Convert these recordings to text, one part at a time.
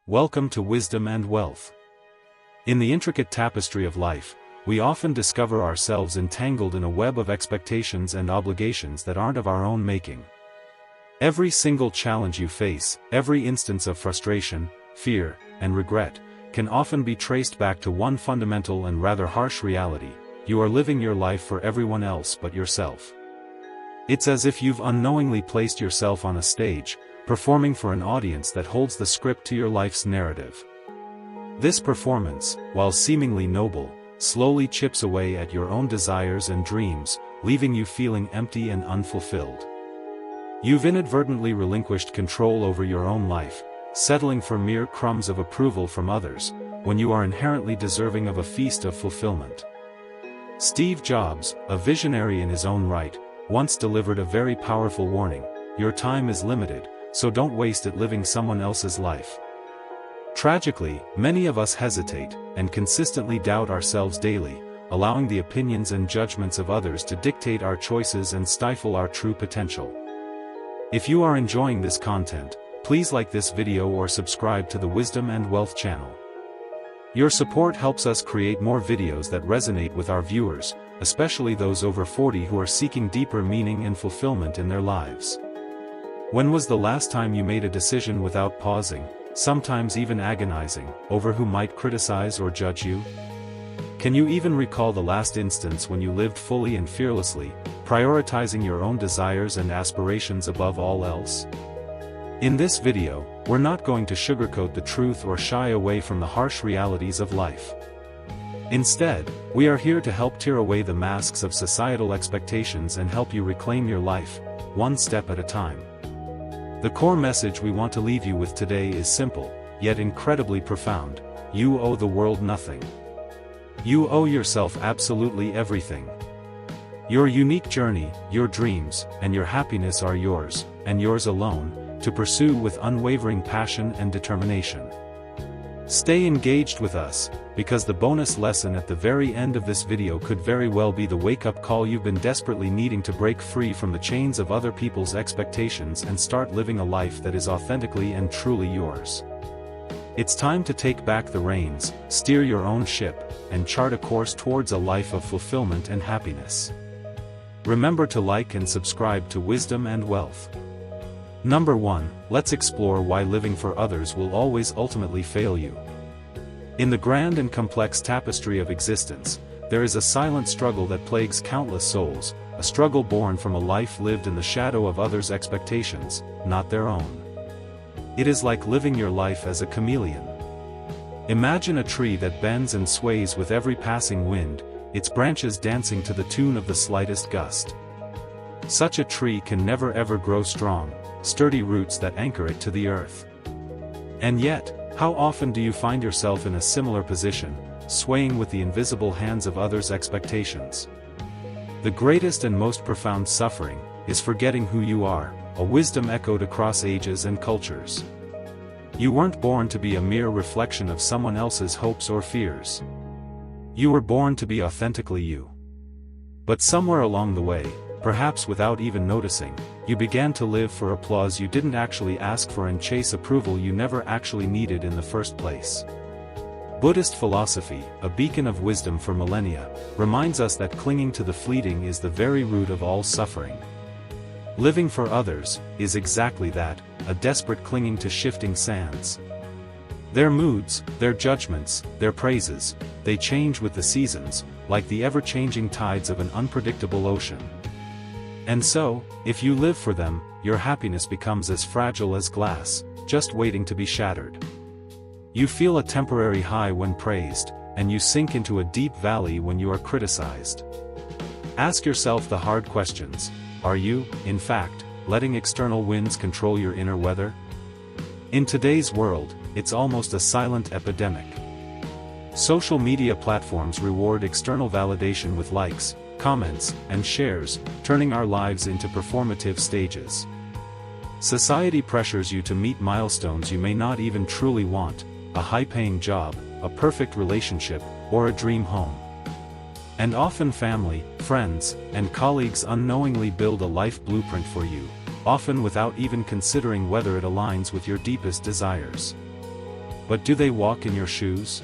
Welcome to Wisdom and Wealth. In the intricate tapestry of life, we often discover ourselves entangled in a web of expectations and obligations that aren't of our own making. Every single challenge you face, every instance of frustration, fear, and regret, can often be traced back to one fundamental and rather harsh reality: you are living your life for everyone else but yourself. It's as if you've unknowingly placed yourself on a stage, performing for an audience that holds the script to your life's narrative. This performance, while seemingly noble, slowly chips away at your own desires and dreams, leaving you feeling empty and unfulfilled. You've inadvertently relinquished control over your own life, settling for mere crumbs of approval from others, when you are inherently deserving of a feast of fulfillment. Steve Jobs, a visionary in his own right, once delivered a very powerful warning: your time is limited, so don't waste it living someone else's life. Tragically, many of us hesitate, and consistently doubt ourselves daily, allowing the opinions and judgments of others to dictate our choices and stifle our true potential. If you are enjoying this content, please like this video or subscribe to the Wisdom and Wealth channel. Your support helps us create more videos that resonate with our viewers, especially those over 40 who are seeking deeper meaning and fulfillment in their lives. When was the last time you made a decision without pausing, sometimes even agonizing, over who might criticize or judge you? Can you even recall the last instance when you lived fully and fearlessly, prioritizing your own desires and aspirations above all else? In this video, we're not going to sugarcoat the truth or shy away from the harsh realities of life. Instead, we are here to help tear away the masks of societal expectations and help you reclaim your life, one step at a time. The core message we want to leave you with today is simple, yet incredibly profound: you owe the world nothing. You owe yourself absolutely everything. Your unique journey, your dreams, and your happiness are yours, and yours alone, to pursue with unwavering passion and determination. Stay engaged with us, because the bonus lesson at the very end of this video could very well be the wake-up call you've been desperately needing to break free from the chains of other people's expectations and start living a life that is authentically and truly yours. It's time to take back the reins, steer your own ship, and chart a course towards a life of fulfillment and happiness. Remember to like and subscribe to Wisdom and Wealth. Number 1, let's explore why living for others will always ultimately fail you. In the grand and complex tapestry of existence, there is a silent struggle that plagues countless souls, a struggle born from a life lived in the shadow of others' expectations, not their own. It is like living your life as a chameleon. Imagine a tree that bends and sways with every passing wind, its branches dancing to the tune of the slightest gust. Such a tree can never ever grow strong, sturdy roots that anchor it to the earth. And yet, how often do you find yourself in a similar position, swaying with the invisible hands of others' expectations? The greatest and most profound suffering is forgetting who you are, a wisdom echoed across ages and cultures. You weren't born to be a mere reflection of someone else's hopes or fears. You were born to be authentically you. But somewhere along the way, perhaps without even noticing, you began to live for applause you didn't actually ask for and chase approval you never actually needed in the first place. Buddhist philosophy, a beacon of wisdom for millennia, reminds us that clinging to the fleeting is the very root of all suffering. Living for others is exactly that, a desperate clinging to shifting sands. Their moods, their judgments, their praises, they change with the seasons, like the ever-changing tides of an unpredictable ocean. And so, if you live for them, your happiness becomes as fragile as glass, just waiting to be shattered. You feel a temporary high when praised, and you sink into a deep valley when you are criticized. Ask yourself the hard questions: are you, in fact, letting external winds control your inner weather? In today's world, it's almost a silent epidemic. Social media platforms reward external validation with likes, comments, and shares, turning our lives into performative stages. Society pressures you to meet milestones you may not even truly want: a high-paying job, a perfect relationship, or a dream home. And often family, friends, and colleagues unknowingly build a life blueprint for you, often without even considering whether it aligns with your deepest desires. But do they walk in your shoes?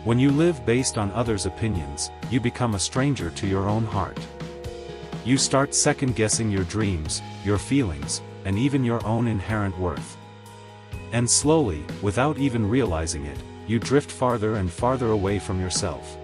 When you live based on others' opinions, you become a stranger to your own heart. You start second-guessing your dreams, your feelings, and even your own inherent worth. And slowly, without even realizing it, you drift farther and farther away from yourself.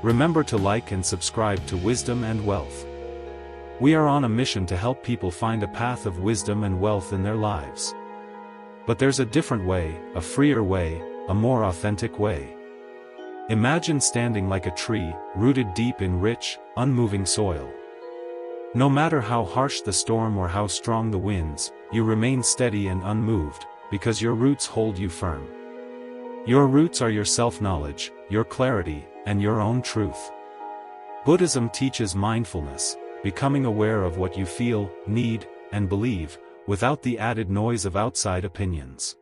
Remember to like and subscribe to Wisdom and Wealth. We are on a mission to help people find a path of wisdom and wealth in their lives. But there's a different way, a freer way, a more authentic way. Imagine standing like a tree, rooted deep in rich, unmoving soil. No matter how harsh the storm or how strong the winds, you remain steady and unmoved, because your roots hold you firm. Your roots are your self-knowledge, your clarity, and your own truth. Buddhism teaches mindfulness, becoming aware of what you feel, need, and believe, without the added noise of outside opinions.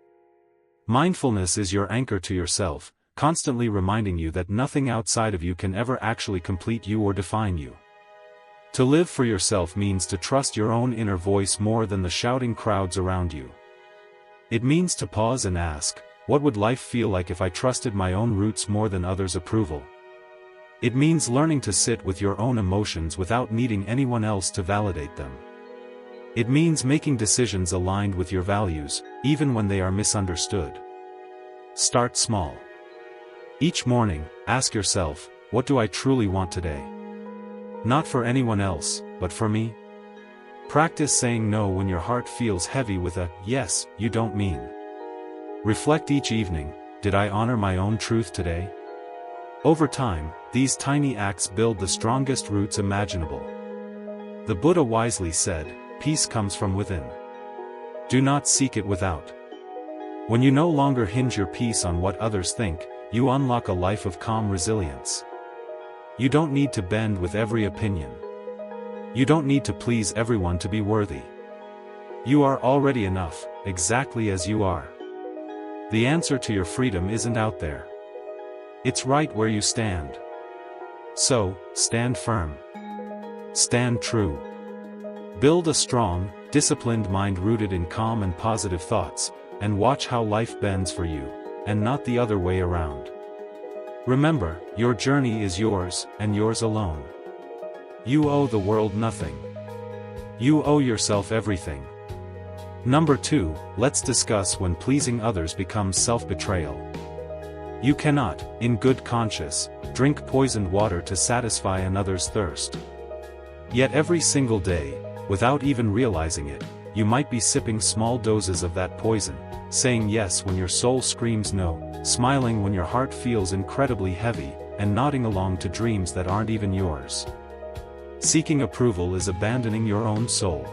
Mindfulness is your anchor to yourself, constantly reminding you that nothing outside of you can ever actually complete you or define you. To live for yourself means to trust your own inner voice more than the shouting crowds around you. It means to pause and ask, what would life feel like if I trusted my own roots more than others' approval? It means learning to sit with your own emotions without needing anyone else to validate them. It means making decisions aligned with your values, even when they are misunderstood. Start small. Each morning, ask yourself, what do I truly want today? Not for anyone else, but for me? Practice saying no when your heart feels heavy with a yes, you don't mean. Reflect each evening, did I honor my own truth today? Over time, these tiny acts build the strongest roots imaginable. The Buddha wisely said, peace comes from within. Do not seek it without. When you no longer hinge your peace on what others think, you unlock a life of calm resilience. You don't need to bend with every opinion. You don't need to please everyone to be worthy. You are already enough, exactly as you are. The answer to your freedom isn't out there. It's right where you stand. So, stand firm. Stand true. Build a strong, disciplined mind rooted in calm and positive thoughts, and watch how life bends for you, and not the other way around. Remember, your journey is yours, and yours alone. You owe the world nothing. You owe yourself everything. Number 2, let's discuss when pleasing others becomes self-betrayal. You cannot, in good conscience, drink poisoned water to satisfy another's thirst. Yet every single day, without even realizing it, you might be sipping small doses of that poison, saying yes when your soul screams no, smiling when your heart feels incredibly heavy, and nodding along to dreams that aren't even yours. Seeking approval is abandoning your own soul.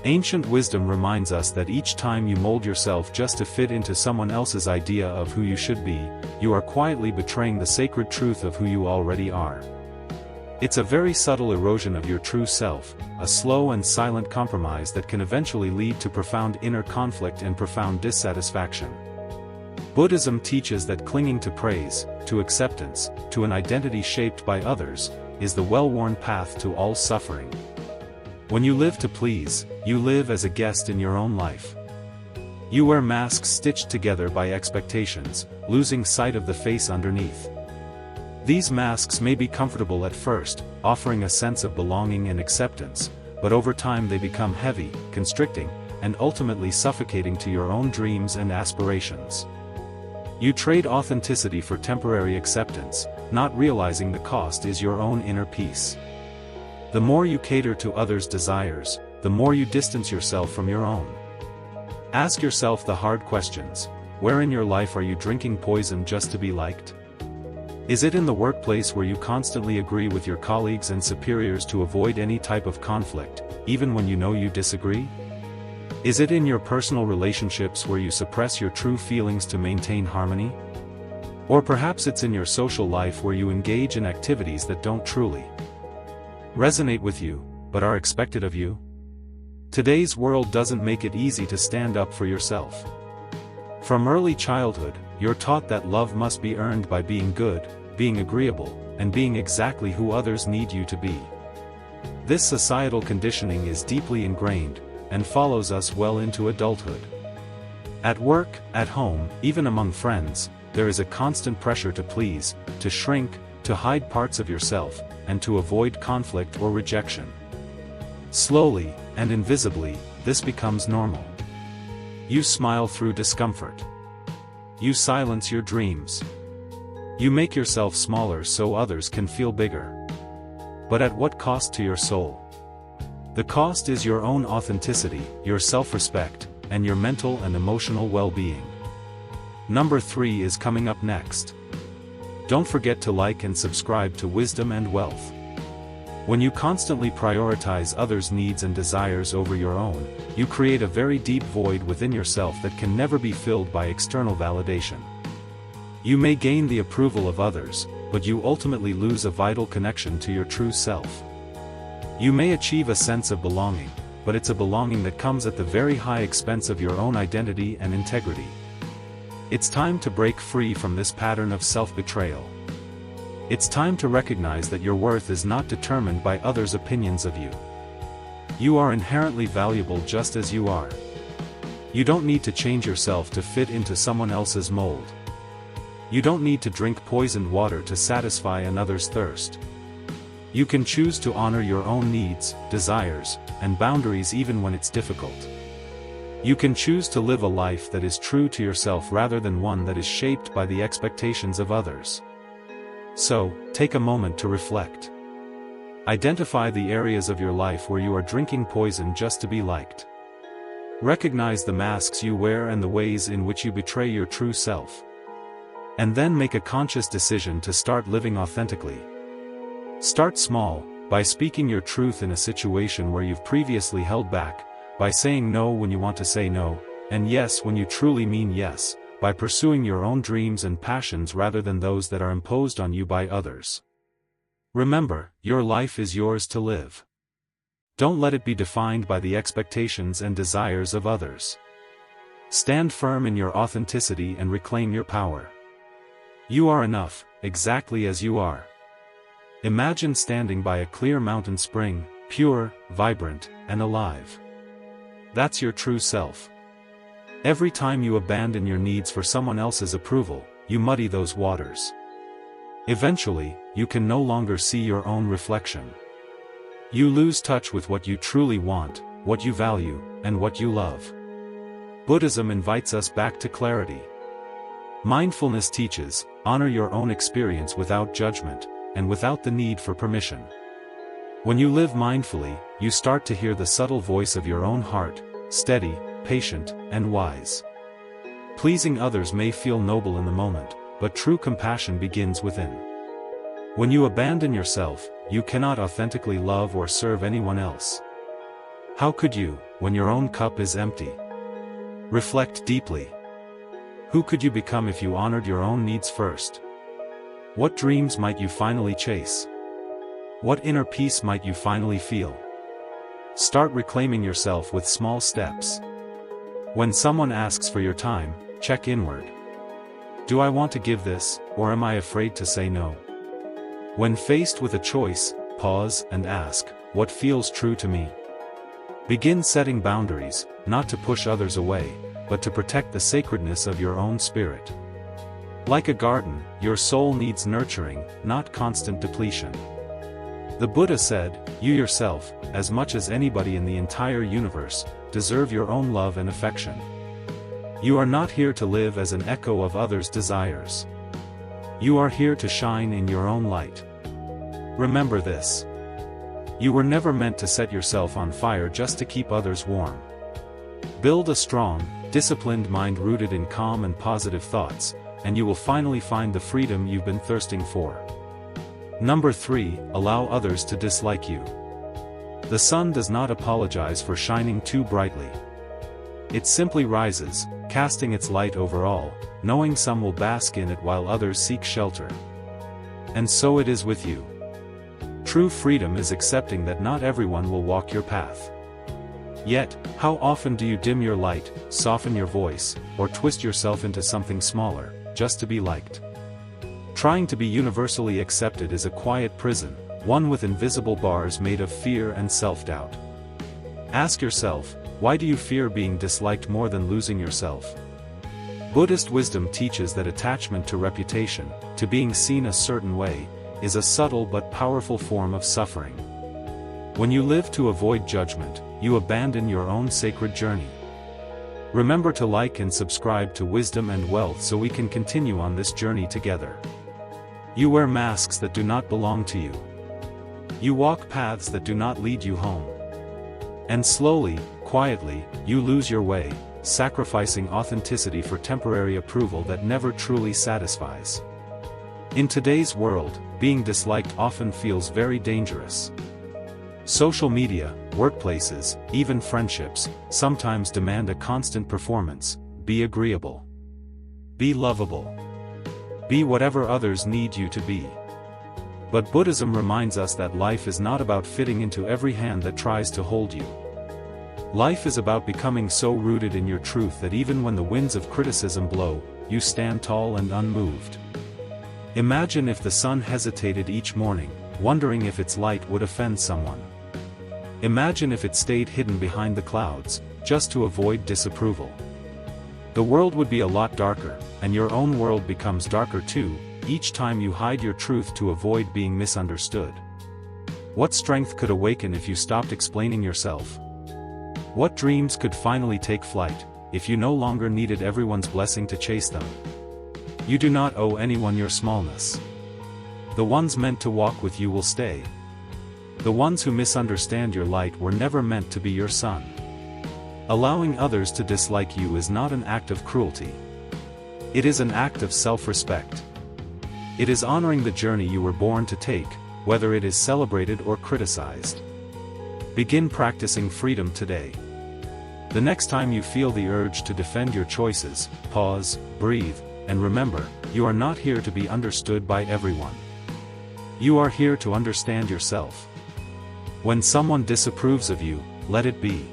Ancient wisdom reminds us that each time you mold yourself just to fit into someone else's idea of who you should be, you are quietly betraying the sacred truth of who you already are. It's a very subtle erosion of your true self, a slow and silent compromise that can eventually lead to profound inner conflict and profound dissatisfaction. Buddhism teaches that clinging to praise, to acceptance, to an identity shaped by others, is the well-worn path to all suffering. When you live to please, you live as a guest in your own life. You wear masks stitched together by expectations, losing sight of the face underneath. These masks may be comfortable at first, offering a sense of belonging and acceptance, but over time they become heavy, constricting, and ultimately suffocating to your own dreams and aspirations. You trade authenticity for temporary acceptance, not realizing the cost is your own inner peace. The more you cater to others' desires, the more you distance yourself from your own. Ask yourself the hard questions. Where in your life are you drinking poison just to be liked? Is it in the workplace where you constantly agree with your colleagues and superiors to avoid any type of conflict, even when you know you disagree? Is it in your personal relationships where you suppress your true feelings to maintain harmony? Or perhaps it's in your social life where you engage in activities that don't truly resonate with you, but are expected of you? Today's world doesn't make it easy to stand up for yourself. From early childhood, you're taught that love must be earned by being good, being agreeable, and being exactly who others need you to be. This societal conditioning is deeply ingrained, and follows us well into adulthood. At work, at home, even among friends, there is a constant pressure to please, to shrink, to hide parts of yourself, and to avoid conflict or rejection. Slowly, and invisibly, this becomes normal. You smile through discomfort. You silence your dreams. You make yourself smaller so others can feel bigger. But at what cost to your soul? The cost is your own authenticity, your self-respect, and your mental and emotional well-being. Number 3 is coming up next. Don't forget to like and subscribe to Wisdom and Wealth. When you constantly prioritize others' needs and desires over your own, you create a very deep void within yourself that can never be filled by external validation. You may gain the approval of others, but you ultimately lose a vital connection to your true self. You may achieve a sense of belonging, but it's a belonging that comes at the very high expense of your own identity and integrity. It's time to break free from this pattern of self-betrayal. It's time to recognize that your worth is not determined by others' opinions of you. You are inherently valuable just as you are. You don't need to change yourself to fit into someone else's mold. You don't need to drink poisoned water to satisfy another's thirst. You can choose to honor your own needs, desires, and boundaries even when it's difficult. You can choose to live a life that is true to yourself rather than one that is shaped by the expectations of others. So, take a moment to reflect. Identify the areas of your life where you are drinking poison just to be liked. Recognize the masks you wear and the ways in which you betray your true self. And then make a conscious decision to start living authentically. Start small, by speaking your truth in a situation where you've previously held back, by saying no when you want to say no, and yes when you truly mean yes, by pursuing your own dreams and passions rather than those that are imposed on you by others. Remember, your life is yours to live. Don't let it be defined by the expectations and desires of others. Stand firm in your authenticity and reclaim your power. You are enough, exactly as you are. Imagine standing by a clear mountain spring, pure, vibrant, and alive. That's your true self. Every time you abandon your needs for someone else's approval, you muddy those waters. Eventually, you can no longer see your own reflection. You lose touch with what you truly want, what you value, and what you love. Buddhism invites us back to clarity. Mindfulness teaches, honor your own experience without judgment, and without the need for permission. When you live mindfully, you start to hear the subtle voice of your own heart, steady, patient, and wise. Pleasing others may feel noble in the moment, but true compassion begins within. When you abandon yourself, you cannot authentically love or serve anyone else. How could you, when your own cup is empty? Reflect deeply. Who could you become if you honored your own needs first? What dreams might you finally chase? What inner peace might you finally feel? Start reclaiming yourself with small steps. When someone asks for your time, check inward. Do I want to give this, or am I afraid to say no? When faced with a choice, pause and ask, what feels true to me? Begin setting boundaries, not to push others away, but to protect the sacredness of your own spirit. Like a garden, your soul needs nurturing, not constant depletion. The Buddha said, you yourself, as much as anybody in the entire universe, deserve your own love and affection. You are not here to live as an echo of others' desires. You are here to shine in your own light. Remember this. You were never meant to set yourself on fire just to keep others warm. Build a strong, disciplined mind rooted in calm and positive thoughts, and you will finally find the freedom you've been thirsting for. Number 3, allow others to dislike you. The sun does not apologize for shining too brightly. It simply rises, casting its light over all, knowing some will bask in it while others seek shelter. And so it is with you. True freedom is accepting that not everyone will walk your path. Yet, how often do you dim your light, soften your voice, or twist yourself into something smaller, just to be liked? Trying to be universally accepted is a quiet prison, one with invisible bars made of fear and self-doubt. Ask yourself, why do you fear being disliked more than losing yourself? Buddhist wisdom teaches that attachment to reputation, to being seen a certain way, is a subtle but powerful form of suffering. When you live to avoid judgment, you abandon your own sacred journey. Remember to like and subscribe to Wisdom and Wealth so we can continue on this journey together. You wear masks that do not belong to you. You walk paths that do not lead you home. And slowly, quietly, you lose your way, sacrificing authenticity for temporary approval that never truly satisfies. In today's world, being disliked often feels very dangerous. Social media, workplaces, even friendships, sometimes demand a constant performance. Be agreeable. Be lovable. Be whatever others need you to be. But Buddhism reminds us that life is not about fitting into every hand that tries to hold you. Life is about becoming so rooted in your truth that even when the winds of criticism blow, you stand tall and unmoved. Imagine if the sun hesitated each morning, wondering if its light would offend someone. Imagine if it stayed hidden behind the clouds, just to avoid disapproval. The world would be a lot darker, and your own world becomes darker too, each time you hide your truth to avoid being misunderstood. What strength could awaken if you stopped explaining yourself? What dreams could finally take flight, if you no longer needed everyone's blessing to chase them? You do not owe anyone your smallness. The ones meant to walk with you will stay. The ones who misunderstand your light were never meant to be your sun. Allowing others to dislike you is not an act of cruelty. It is an act of self-respect. It is honoring the journey you were born to take, whether it is celebrated or criticized. Begin practicing freedom today. The next time you feel the urge to defend your choices, pause, breathe, and remember, you are not here to be understood by everyone. You are here to understand yourself. When someone disapproves of you, let it be.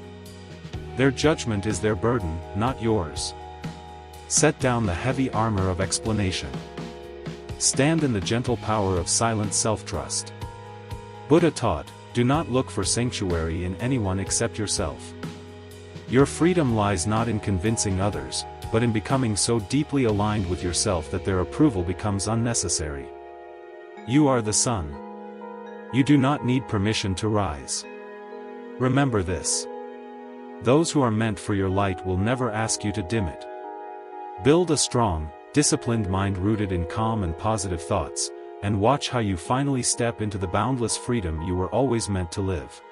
Their judgment is their burden, not yours. Set down the heavy armor of explanation. Stand in the gentle power of silent self-trust. Buddha taught, do not look for sanctuary in anyone except yourself. Your freedom lies not in convincing others, but in becoming so deeply aligned with yourself that their approval becomes unnecessary. You are the sun. You do not need permission to rise. Remember this. Those who are meant for your light will never ask you to dim it. Build a strong, disciplined mind rooted in calm and positive thoughts, and watch how you finally step into the boundless freedom you were always meant to live.